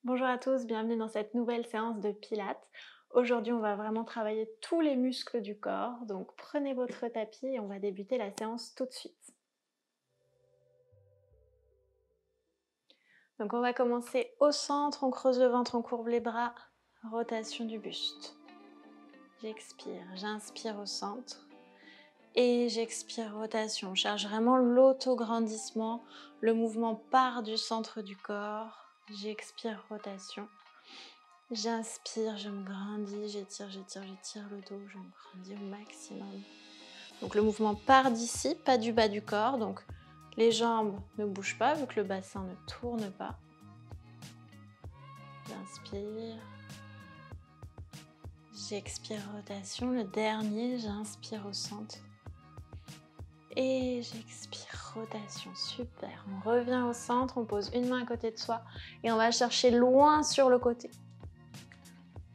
Bonjour à tous, bienvenue dans cette nouvelle séance de Pilates. Aujourd'hui, on va vraiment travailler tous les muscles du corps. Donc, prenez votre tapis et on va débuter la séance tout de suite. Donc, on va commencer au centre, on creuse le ventre, on courbe les bras, rotation du buste. J'expire, j'inspire au centre et j'expire, rotation. On cherche vraiment l'autograndissement, le mouvement part du centre du corps. J'expire, rotation. J'inspire, je me grandis, j'étire le dos, je me grandis au maximum. Donc le mouvement part d'ici, pas du bas du corps, donc les jambes ne bougent pas vu que le bassin ne tourne pas. J'inspire. J'expire, rotation. Le dernier, j'inspire au centre. Et j'expire, rotation. Super. On revient au centre, on pose une main à côté de soi et on va chercher loin sur le côté.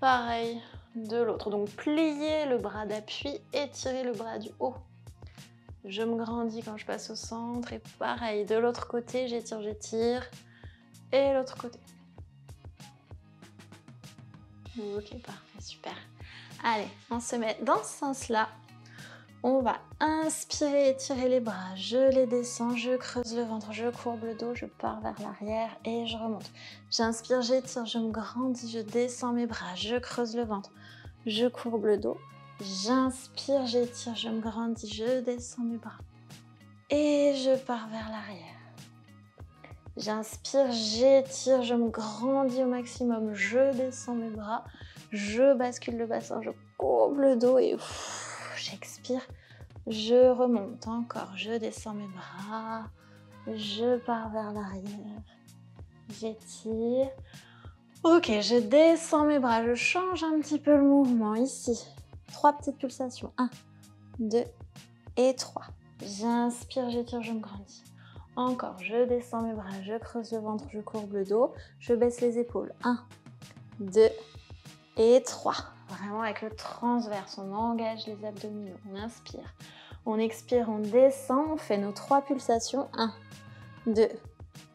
Pareil de l'autre. Donc pliez le bras d'appui, étirez le bras du haut. Je me grandis quand je passe au centre et pareil de l'autre côté, j'étire et l'autre côté. Ok, parfait, super. Allez, on se met dans ce sens-là. On va inspirer, étirer les bras, je les descends, je creuse le ventre, je courbe le dos, je pars vers l'arrière et je remonte. J'inspire, j'étire, je me grandis, je descends mes bras, je creuse le ventre, je courbe le dos. J'inspire, j'étire, je me grandis, je descends mes bras et je pars vers l'arrière. J'inspire, j'étire, je me grandis au maximum, je descends mes bras, je bascule le bassin, je courbe le dos et j'expire. Je remonte encore, je descends mes bras, je pars vers l'arrière, j'étire. Ok, je descends mes bras, je change un petit peu le mouvement ici. 3 petites pulsations, 1, 2 et 3. J'inspire, j'étire, je me grandis. Encore, je descends mes bras, je creuse le ventre, je courbe le dos, je baisse les épaules. 1, 2 et 3. Vraiment avec le transverse, on engage les abdominaux, on inspire. On expire, on descend, on fait nos 3 pulsations. 1, 2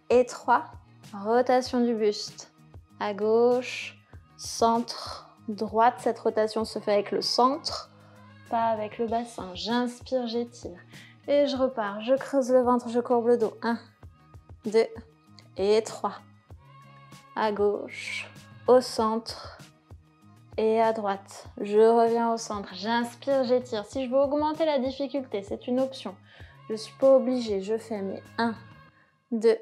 et 3. Rotation du buste. À gauche, centre, droite. Cette rotation se fait avec le centre, pas avec le bassin. J'inspire, j'étire. Et je repars. Je creuse le ventre, je courbe le dos. 1, 2 et 3. À gauche, au centre et à droite. Je reviens au centre. J'inspire, j'étire. Si je veux augmenter la difficulté, c'est une option. Je ne suis pas obligée. Je fais mes 1, 2,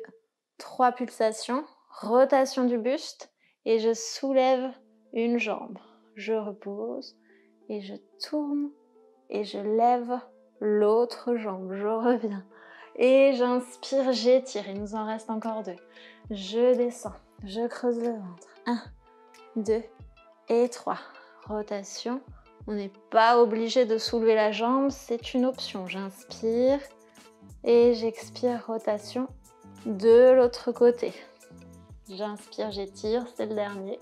3 pulsations. Rotation du buste. Et je soulève une jambe. Je repose et je tourne et je lève l'autre jambe. Je reviens. Et j'inspire, j'étire. Il nous en reste encore 2. Je descends. Je creuse le ventre. 1, 2 et 3. Rotation. On n'est pas obligé de soulever la jambe, c'est une option. J'inspire et j'expire, rotation de l'autre côté. J'inspire, j'étire, c'est le dernier.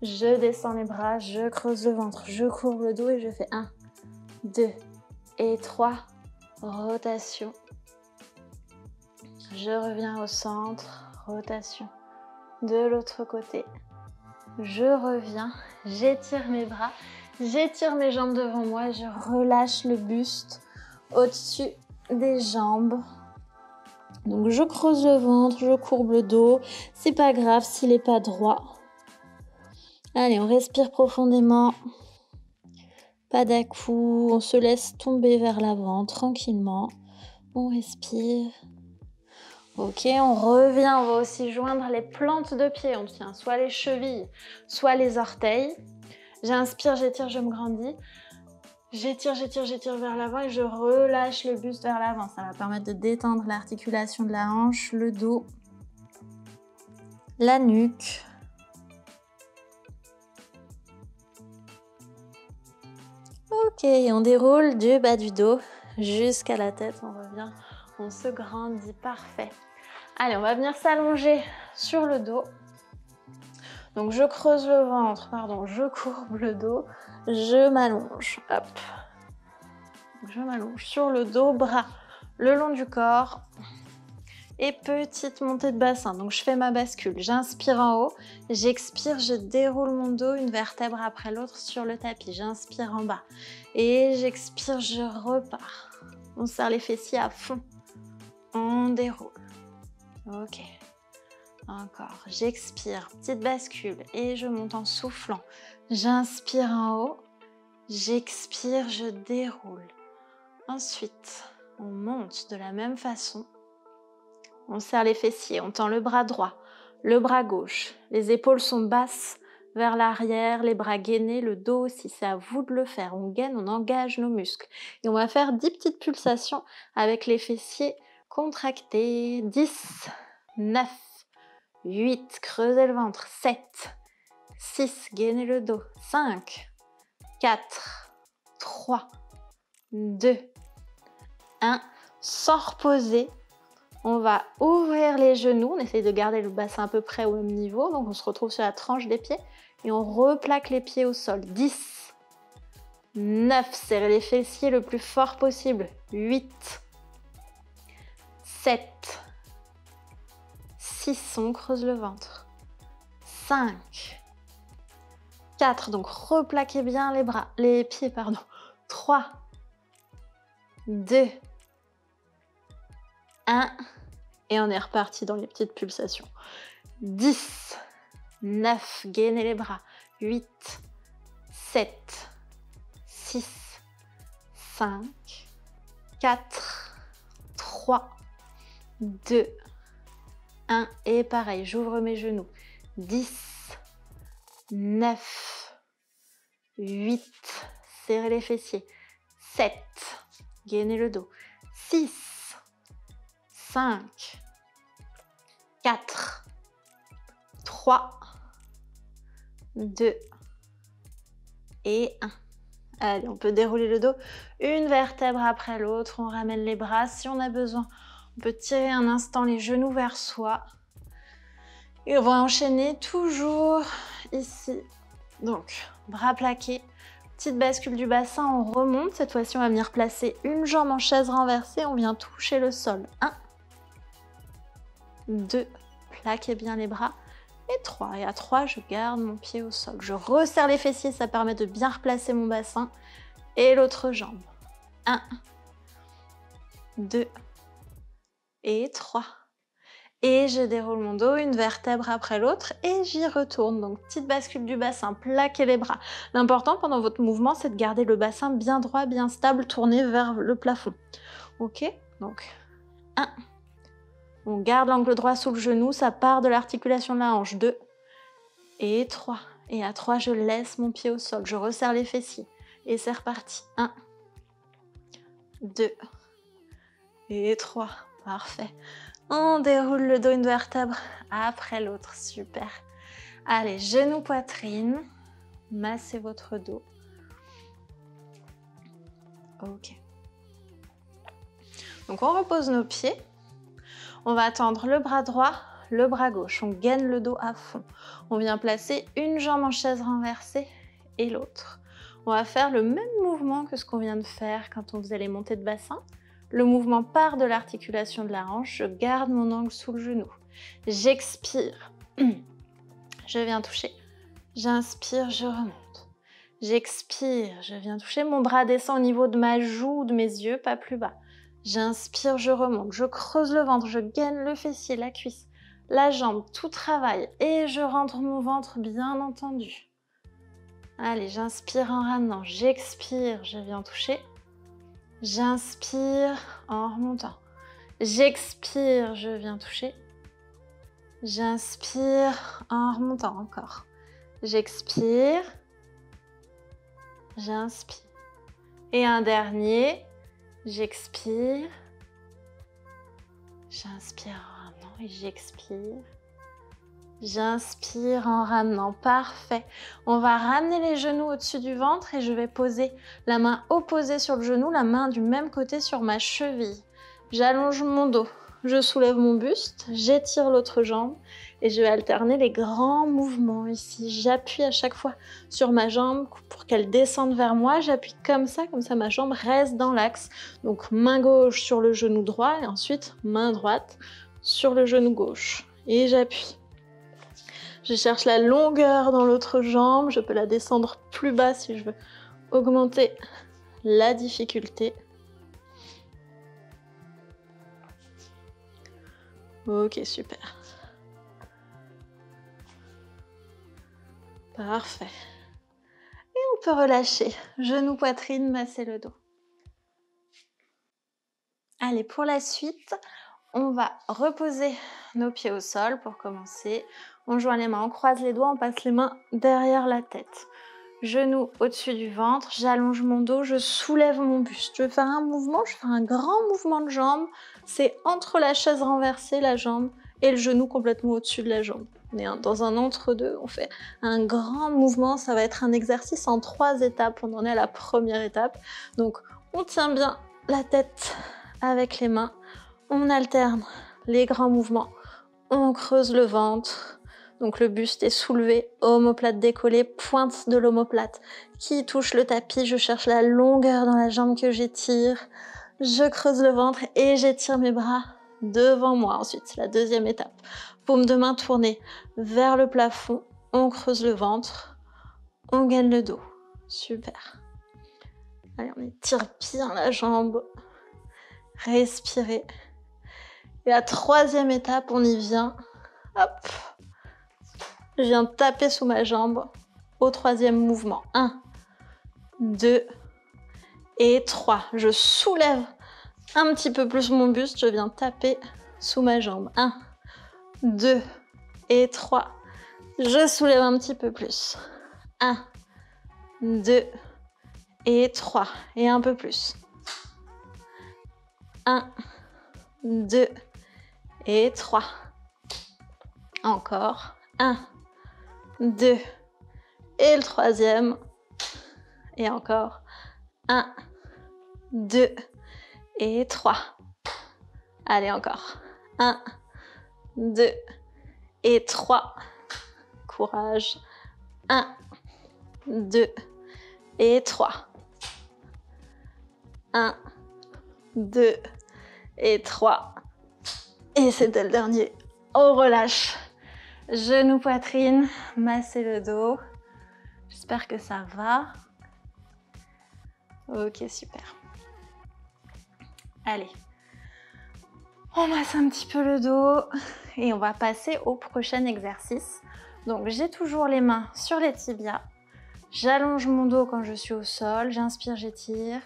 Je descends les bras, je creuse le ventre, je courbe le dos et je fais 1, 2 et 3. Rotation. Je reviens au centre, rotation de l'autre côté. Je reviens, j'étire mes bras, j'étire mes jambes devant moi, je relâche le buste au-dessus des jambes. Donc je creuse le ventre, je courbe le dos, c'est pas grave s'il n'est pas droit. Allez, on respire profondément, pas d'à-coups, on se laisse tomber vers l'avant tranquillement, on respire. Ok, on revient, on va aussi joindre les plantes de pied. On tient soit les chevilles, soit les orteils. J'inspire, j'étire, je me grandis. J'étire, j'étire, j'étire vers l'avant et je relâche le buste vers l'avant. Ça va permettre de détendre l'articulation de la hanche, le dos, la nuque. Ok, on déroule du bas du dos jusqu'à la tête. On revient, on se grandit, parfait. Allez, on va venir s'allonger sur le dos. Donc je creuse le ventre, je courbe le dos, je m'allonge. Hop. Je m'allonge sur le dos, bras le long du corps. Et petite montée de bassin. Donc je fais ma bascule. J'inspire en haut, j'expire, je déroule mon dos une vertèbre après l'autre sur le tapis. J'inspire en bas et j'expire, je repars. On serre les fessiers à fond. On déroule. Ok. Encore. J'expire, petite bascule et je monte en soufflant. J'inspire en haut, j'expire, je déroule. Ensuite, on monte de la même façon. On serre les fessiers, on tend le bras droit, le bras gauche. Les épaules sont basses vers l'arrière, les bras gainés, le dos aussi. C'est à vous de le faire. On gaine, on engage nos muscles. Et on va faire 10 petites pulsations avec les fessiers contractés. 10, 9, 8, creusez le ventre. 7, 6, gainez le dos. 5, 4, 3, 2, 1. Sans reposer. On va ouvrir les genoux, on essaye de garder le bassin à peu près au même niveau, donc on se retrouve sur la tranche des pieds et on replaque les pieds au sol. 10, 9, serrez les fessiers le plus fort possible. 8, 7, 6, on creuse le ventre. 5, 4, donc replaquez bien les pieds, pardon. 3, 2, 1, et on est reparti dans les petites pulsations. 10, 9, gainez les bras. 8, 7, 6, 5, 4, 3, 2, 1. Et pareil, j'ouvre mes genoux. 10, 9, 8, serrez les fessiers. 7, gainez le dos. 6, 5, 4, 3, 2 et 1. Allez, on peut dérouler le dos une vertèbre après l'autre. On ramène les bras si on a besoin. On peut tirer un instant les genoux vers soi. Et on va enchaîner toujours ici. Donc, bras plaqués. Petite bascule du bassin, on remonte. Cette fois-ci, on va venir placer une jambe en chaise renversée. On vient toucher le sol. 1, 2, plaquez bien les bras. Et 3. Et à 3, je garde mon pied au sol. Je resserre les fessiers, ça permet de bien replacer mon bassin. Et l'autre jambe. 1, 2 et 3. Et je déroule mon dos une vertèbre après l'autre et j'y retourne. Donc, petite bascule du bassin, plaquez les bras. L'important pendant votre mouvement, c'est de garder le bassin bien droit, bien stable, tourné vers le plafond. Ok? Donc, 1. On garde l'angle droit sous le genou, ça part de l'articulation de la hanche. 2 et 3. Et à 3, je laisse mon pied au sol. Je resserre les fessiers. Et c'est reparti. 1, 2 et 3. Parfait. On déroule le dos une vertèbre après l'autre. Super. Allez, genou, poitrine. Massez votre dos. Ok. Donc, on repose nos pieds. On va tendre le bras droit, le bras gauche. On gaine le dos à fond. On vient placer une jambe en chaise renversée et l'autre. On va faire le même mouvement que ce qu'on vient de faire quand on faisait les montées de bassin. Le mouvement part de l'articulation de la hanche. Je garde mon angle sous le genou. J'expire. Je viens toucher. J'inspire, je remonte. J'expire, je viens toucher. Mon bras descend au niveau de ma joue ou de mes yeux, pas plus bas. J'inspire, je remonte, je creuse le ventre, je gaine le fessier, la cuisse, la jambe, tout travaille. Et je rentre mon ventre, bien entendu. Allez, j'inspire en ramenant, j'expire, je viens toucher. J'inspire en remontant. J'expire, je viens toucher. J'inspire en remontant encore. J'expire. J'inspire. Et un dernier. J'expire, j'inspire en ramenant et j'expire, j'inspire en ramenant. Parfait. On va ramener les genoux au-dessus du ventre et je vais poser la main opposée sur le genou, la main du même côté sur ma cheville. J'allonge mon dos, je soulève mon buste, j'étire l'autre jambe et je vais alterner les grands mouvements ici. J'appuie à chaque fois sur ma jambe pour qu'elle descende vers moi. J'appuie comme ça ma jambe reste dans l'axe. Donc main gauche sur le genou droit et ensuite main droite sur le genou gauche et j'appuie. Je cherche la longueur dans l'autre jambe, je peux la descendre plus bas si je veux augmenter la difficulté. Ok, super. Parfait. Et on peut relâcher. Genou, poitrine, masser le dos. Allez, pour la suite, on va reposer nos pieds au sol pour commencer. On joint les mains, on croise les doigts, on passe les mains derrière la tête. Genoux au-dessus du ventre, j'allonge mon dos, je soulève mon buste. Je vais faire un mouvement, je fais un grand mouvement de jambe. C'est entre la chaise renversée, la jambe, et le genou complètement au-dessus de la jambe. On est dans un entre-deux, on fait un grand mouvement. Ça va être un exercice en 3 étapes. On en est à la première étape. Donc, on tient bien la tête avec les mains. On alterne les grands mouvements. On creuse le ventre. Donc le buste est soulevé, omoplate décollée, pointe de l'omoplate qui touche le tapis. Je cherche la longueur dans la jambe que j'étire. Je creuse le ventre et j'étire mes bras devant moi. Ensuite, c'est la deuxième étape. Paume de main tournée vers le plafond. On creuse le ventre. On gaine le dos. Super. Allez, on étire bien la jambe. Respirez. Et la troisième étape, on y vient. Hop. Je viens taper sous ma jambe au troisième mouvement. 1, 2 et 3. Je soulève un petit peu plus mon buste. Je viens taper sous ma jambe. 1, 2 et 3. Je soulève un petit peu plus. 1, 2 et 3. Et un peu plus. 1, 2 et 3. Encore. 1, 2 et le troisième. Et encore. 1, 2 et 3. Allez, encore. 1, 2 et 3. Courage. 1, 2 et 3. 1, 2 et 3. Et c'était le dernier. On relâche. Genou, poitrine, masser le dos. J'espère que ça va. Ok, super. Allez. On masse un petit peu le dos et on va passer au prochain exercice. Donc, j'ai toujours les mains sur les tibias. J'allonge mon dos quand je suis au sol. J'inspire, j'étire.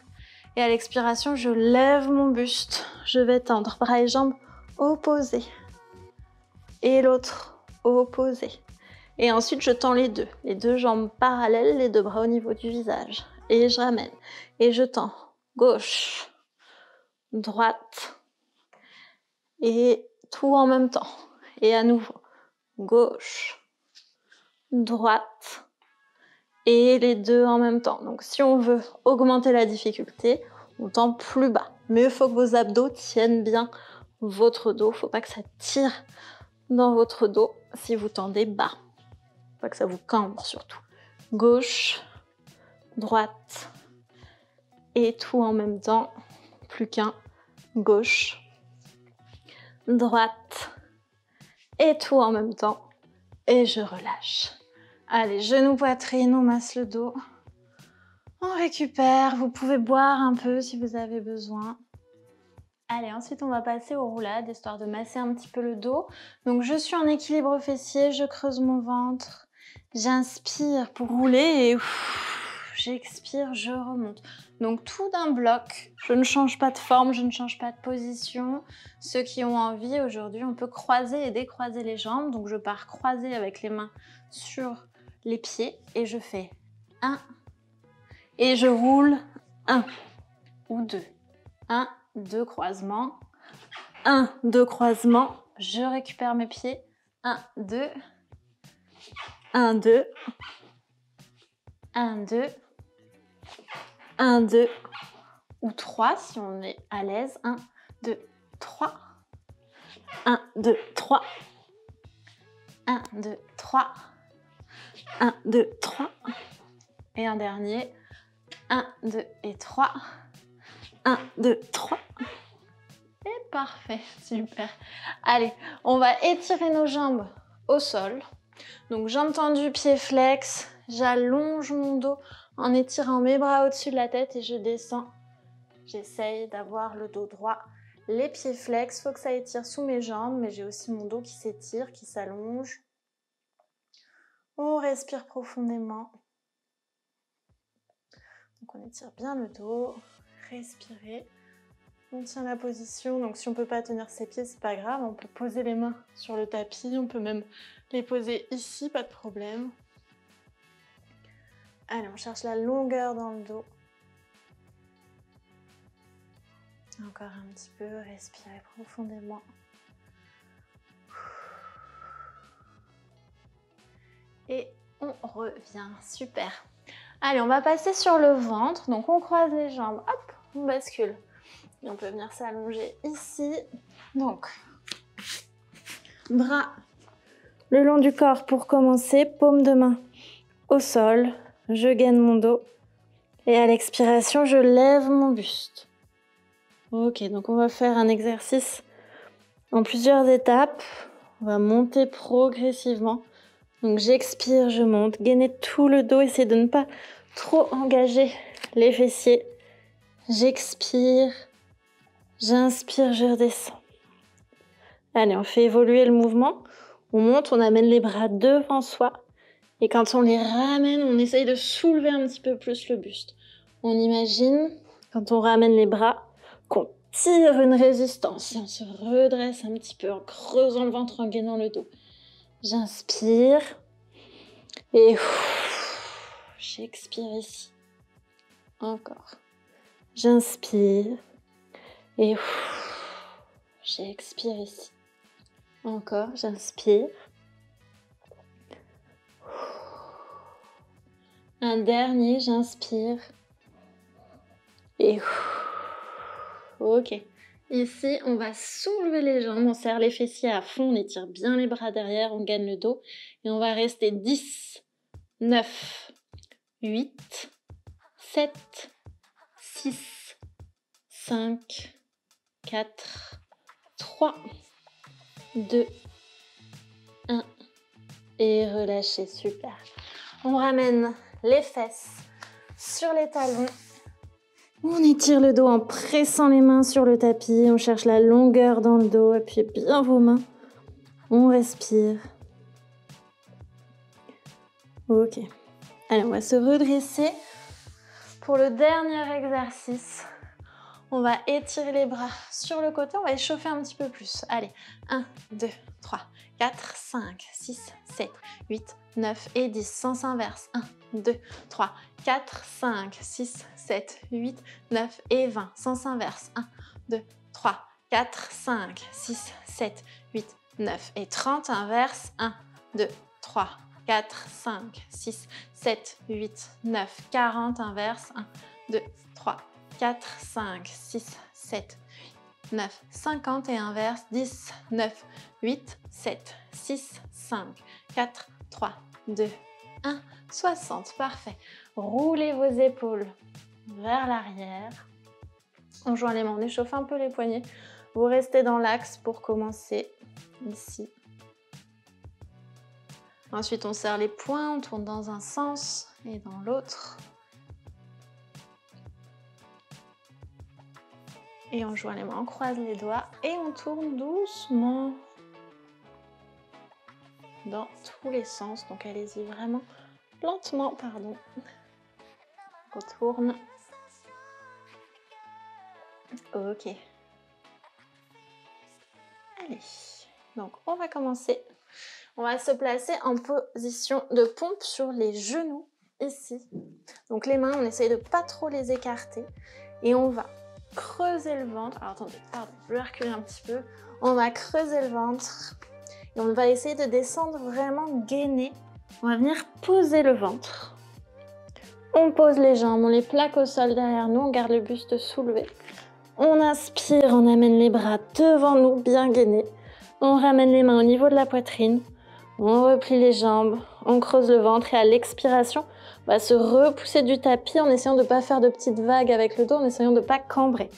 Et à l'expiration, je lève mon buste. Je vais tendre bras et jambes opposés. Et l'autre opposé. Et ensuite, je tends les deux jambes parallèles, les deux bras au niveau du visage. Et je ramène. Et je tends. Gauche, droite. Et tout en même temps. Et à nouveau. Gauche, droite. Et les deux en même temps. Donc, si on veut augmenter la difficulté, on tend plus bas. Mais il faut que vos abdos tiennent bien votre dos. Il ne faut pas que ça tire dans votre dos si vous tendez bas. Pas que ça vous cambre surtout. Gauche, droite et tout en même temps. Plus qu'un. Gauche, droite et tout en même temps. Et je relâche. Allez, genoux, poitrine, on masse le dos. On récupère. Vous pouvez boire un peu si vous avez besoin. Allez, ensuite on va passer aux roulades, histoire de masser un petit peu le dos. Donc je suis en équilibre fessier, je creuse mon ventre. J'inspire pour rouler et j'expire, je remonte. Donc tout d'un bloc, je ne change pas de forme, je ne change pas de position. Ceux qui ont envie aujourd'hui, on peut croiser et décroiser les jambes. Donc je pars croiser avec les mains sur les pieds et je fais 1 et je roule 1 ou 2. 1, 2 croisements. 1, 2 croisements. Je récupère mes pieds. 1, 2. 1, 2. 1, 2. 1, 2. Ou 3 si on est à l'aise. 1, 2, 3. 1, 2, 3. 1, 2, 3. 1, 2, 3. Et un dernier. 1, 2 et 3. 1, 2, 3. Et parfait, super. Allez, on va étirer nos jambes au sol. Donc jambes tendues, pieds flex. J'allonge mon dos en étirant mes bras au-dessus de la tête et je descends. J'essaye d'avoir le dos droit. Les pieds flex, il faut que ça étire sous mes jambes, mais j'ai aussi mon dos qui s'étire, qui s'allonge. On respire profondément. Donc on étire bien le dos. Respirez. On tient la position. Donc si on ne peut pas tenir ses pieds, c'est pas grave. On peut poser les mains sur le tapis. On peut même les poser ici, pas de problème. Allez, on cherche la longueur dans le dos. Encore un petit peu, respirez profondément. Et on revient, super. Allez, on va passer sur le ventre. Donc on croise les jambes, hop, on bascule. Et on peut venir s'allonger ici. Donc, bras le long du corps pour commencer, paume de main au sol. Je gaine mon dos. Et à l'expiration, je lève mon buste. Ok, donc on va faire un exercice en plusieurs étapes. On va monter progressivement. Donc j'expire, je monte. Gainez tout le dos, essayez de ne pas trop engager les fessiers. J'expire, j'inspire, je redescends. Allez, on fait évoluer le mouvement. On monte, on amène les bras devant soi. Et quand on les ramène, on essaye de soulever un petit peu plus le buste. On imagine, quand on ramène les bras, qu'on tire une résistance. Et on se redresse un petit peu en creusant le ventre, en gainant le dos. J'inspire. Et j'expire ici. Encore. J'inspire. Et j'expire ici. Encore, j'inspire. Un dernier, j'inspire. Et ok. Ici, on va soulever les jambes, on serre les fessiers à fond, on étire bien les bras derrière, on gagne le dos. Et on va rester 10, 9, 8, 7, 6, 5, 4, 3, 2, 1. Et relâchez, super. On ramène les fesses sur les talons. On étire le dos en pressant les mains sur le tapis. On cherche la longueur dans le dos. Appuyez bien vos mains. On respire. Ok. Allez, on va se redresser. Pour le dernier exercice, on va étirer les bras sur le côté. On va échauffer un petit peu plus. Allez, 1, 2, 3, 4, 5, 6, 7, 8, 9 et 10. Sens inverse. 1, 2, 3, 4, 5, 6, 7, 8, 9 et 20. Sens inverse. 1, 2, 3, 4, 5, 6, 7, 8, 9 et 30. Inverse. 1, 2, 3, 4, 5, 6, 7, 8, 9, 40. Inverse. 1, 2, 3, 4, 5, 6, 7, 8, 9, 50. Et inverse. 10, 9, 8, 7, 6, 5, 4, 3, 2, 1. 60, parfait. Roulez vos épaules vers l'arrière. On joint les mains, on échauffe un peu les poignets. Vous restez dans l'axe pour commencer ici. Ensuite, on serre les poings, on tourne dans un sens et dans l'autre. Et on joint les mains, on croise les doigts et on tourne doucement dans tous les sens. Donc allez-y vraiment lentement, pardon. On retourne. Ok. Allez. Donc on va commencer. On va se placer en position de pompe sur les genoux ici. Donc les mains, on essaye de pas trop les écarter et on va creuser le ventre. Alors attendez, pardon, je vais reculer un petit peu. On va creuser le ventre et on va essayer de descendre vraiment gainé. On va venir poser le ventre. On pose les jambes, on les plaque au sol derrière nous, on garde le buste soulevé. On inspire, on amène les bras devant nous, bien gainés. On ramène les mains au niveau de la poitrine. On replie les jambes, on creuse le ventre et à l'expiration, on va se repousser du tapis en essayant de ne pas faire de petites vagues avec le dos, en essayant de ne pas cambrer.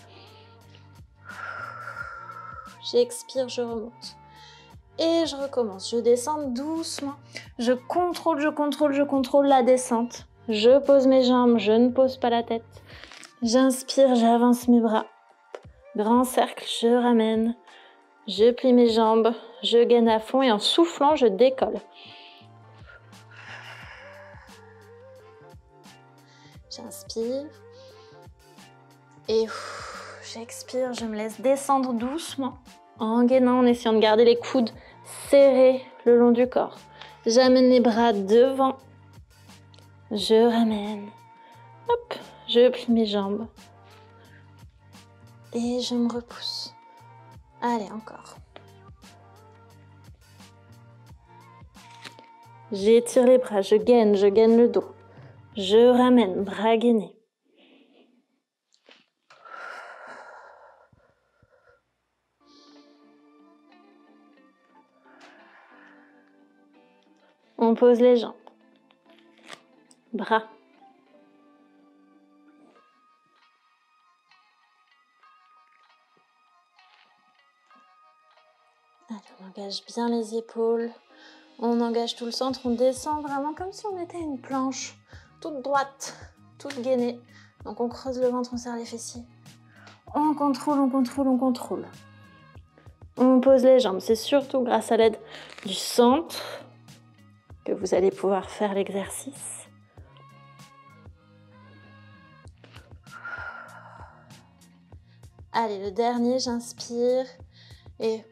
j'expire, je remonte. Et je recommence, je descends doucement. Je contrôle la descente. Je pose mes jambes, je ne pose pas la tête. J'inspire, j'avance mes bras. Grand cercle, je ramène. Je plie mes jambes, je gaine à fond et en soufflant, je décolle. J'inspire. Et j'expire, je me laisse descendre doucement. En gainant, en essayant de garder les coudes serrés le long du corps. J'amène les bras devant. Je ramène. Hop, je plie mes jambes. Et je me repousse. Allez, encore. J'étire les bras, je gaine le dos. Je ramène, bras gainés. On pose les jambes. Bras. Allez, on engage bien les épaules. On engage tout le centre. On descend vraiment comme si on était une planche. Toute droite, toute gainée. Donc on creuse le ventre, on serre les fessiers. On contrôle. On pose les jambes. C'est surtout grâce à l'aide du centre que vous allez pouvoir faire l'exercice. Allez, le dernier, j'inspire et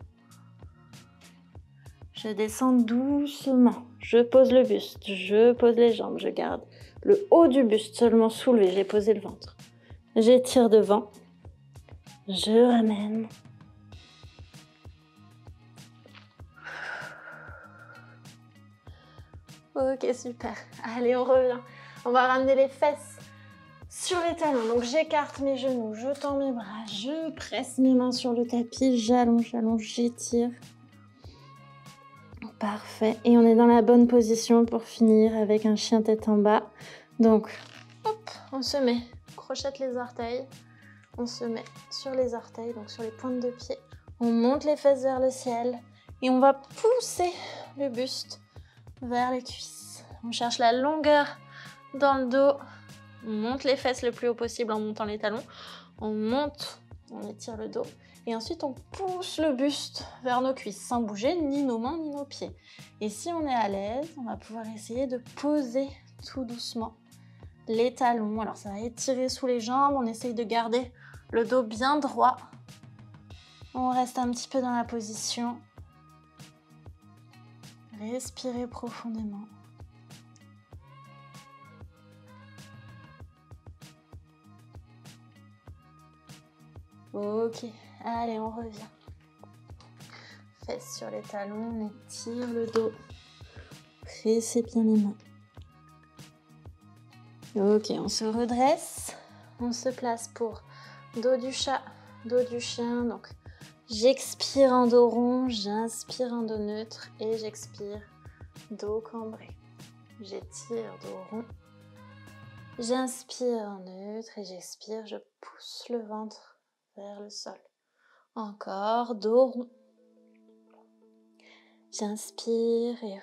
je descends doucement. Je pose le buste, je pose les jambes, je garde le haut du buste seulement soulevé. J'ai posé le ventre. J'étire devant. Je ramène. Ok, super. Allez, on revient. On va ramener les fesses sur les talons. Donc, j'écarte mes genoux, je tends mes bras, je presse mes mains sur le tapis, j'allonge, j'étire. Parfait. Et on est dans la bonne position pour finir avec un chien tête en bas. Donc, hop, on se met, crochette les orteils. On se met sur les orteils, donc sur les pointes de pied. On monte les fesses vers le ciel et on va pousser le buste vers les cuisses. On cherche la longueur dans le dos. On monte les fesses le plus haut possible en montant les talons. On monte, on étire le dos. Et ensuite, on pousse le buste vers nos cuisses sans bouger ni nos mains ni nos pieds. Et si on est à l'aise, on va pouvoir essayer de poser tout doucement les talons. Alors, ça va étirer sous les jambes. On essaye de garder le dos bien droit. On reste un petit peu dans la position. Respirez profondément. Ok, allez, on revient. Fesses sur les talons, on étire le dos. Pressez bien les mains. Ok, on se redresse. On se place pour dos du chat, dos du chien. Donc, j'expire en dos rond, j'inspire en dos neutre et j'expire dos cambré. J'étire dos rond. J'inspire en neutre et j'expire, je pousse le ventre vers le sol. Encore, dos rond. J'inspire et...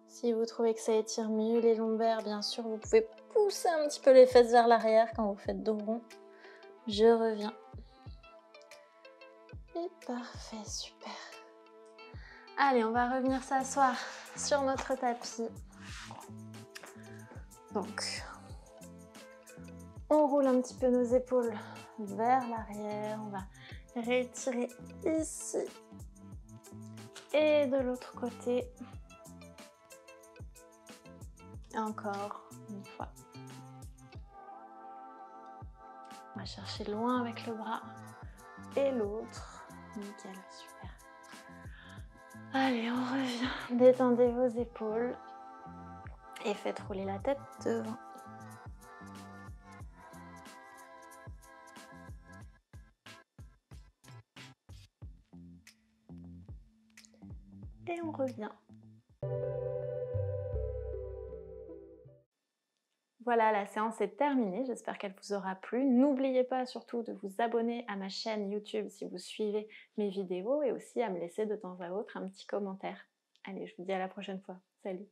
Si vous trouvez que ça étire mieux les lombaires, bien sûr, vous pouvez pousser un petit peu les fesses vers l'arrière quand vous faites dos rond. Je reviens. Et parfait, super. Allez, on va revenir s'asseoir sur notre tapis. Donc, on roule un petit peu nos épaules vers l'arrière. On va rétirer ici et de l'autre côté. Encore une fois. On va chercher loin avec le bras et l'autre. Nickel, super. Allez, on revient. Détendez vos épaules et faites rouler la tête devant. Et on revient. Voilà, la séance est terminée, j'espère qu'elle vous aura plu. N'oubliez pas surtout de vous abonner à ma chaîne YouTube si vous suivez mes vidéos et aussi à me laisser de temps à autre un petit commentaire. Allez, je vous dis à la prochaine fois. Salut!